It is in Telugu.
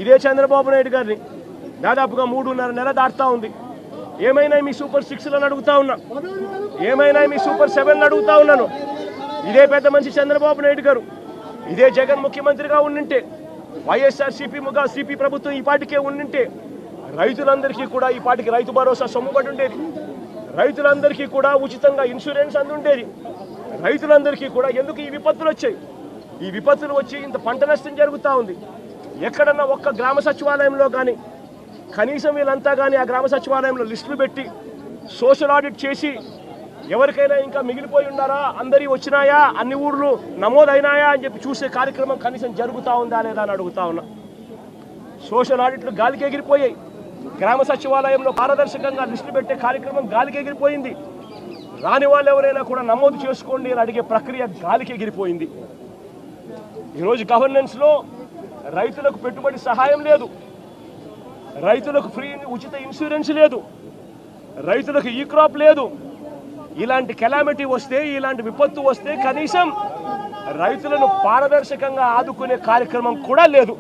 ఇదే చంద్రబాబు నాయుడు గారిని దాదాపుగా 3.5 నెలలు దాటుతా ఉంది. ఏమైనా మీ సూపర్ 6లను అడుగుతా ఉన్నా, ఏమైనా మీ సూపర్ 7లను అడుగుతా ఉన్నాను. ఇదే పెద్ద మనిషి చంద్రబాబు నాయుడు గారు, ఇదే జగన్ ముఖ్యమంత్రిగా ఉండింటే, వైఎస్ఆర్సీపీ ప్రభుత్వం ఈ పాటికే ఉండింటే రైతులందరికీ కూడా ఈ పాటికి రైతు భరోసా సొమ్ముబడి ఉండేది, రైతులందరికీ కూడా ఉచితంగా ఇన్సూరెన్స్ అందుండేది. రైతులందరికీ కూడా ఎందుకు ఈ విపత్తులు వచ్చాయి? ఈ విపత్తులు వచ్చి ఇంత పంట నష్టం జరుగుతూ ఉంది. ఎక్కడన్నా ఒక్క గ్రామ సచివాలయంలో కానీ కనీసం వీళ్ళంతా కానీ ఆ గ్రామ సచివాలయంలో లిస్టులు పెట్టి సోషల్ ఆడిట్ చేసి ఎవరికైనా ఇంకా మిగిలిపోయి ఉన్నారా, అందరి వచ్చినాయా, అన్ని ఊర్లు నమోదైనాయా అని చెప్పి చూసే కార్యక్రమం కనీసం జరుగుతూ ఉందా లేదా అని అడుగుతా ఉన్నా. సోషల్ ఆడిట్లు గాలికి ఎగిరిపోయాయి. గ్రామ సచివాలయంలో పారదర్శకంగా లిస్టులు పెట్టే కార్యక్రమం గాలికి ఎగిరిపోయింది. రాని వాళ్ళు ఎవరైనా కూడా నమోదు చేసుకోండి అని అడిగే ప్రక్రియ గాలికి ఎగిరిపోయింది. ఈరోజు గవర్నెన్స్లో రైతులకు పెట్టుబడి సహాయం లేదు, రైతులకు ఫ్రీ ఉచిత ఇన్సూరెన్స్ లేదు, రైతులకు ఈ క్రాప్ లేదు. ఇలాంటి కెలామిటీ వస్తే, ఇలాంటి విపత్తు వస్తే కనీసం రైతులను పారదర్శకంగా ఆదుకునే కార్యక్రమం కూడా లేదు.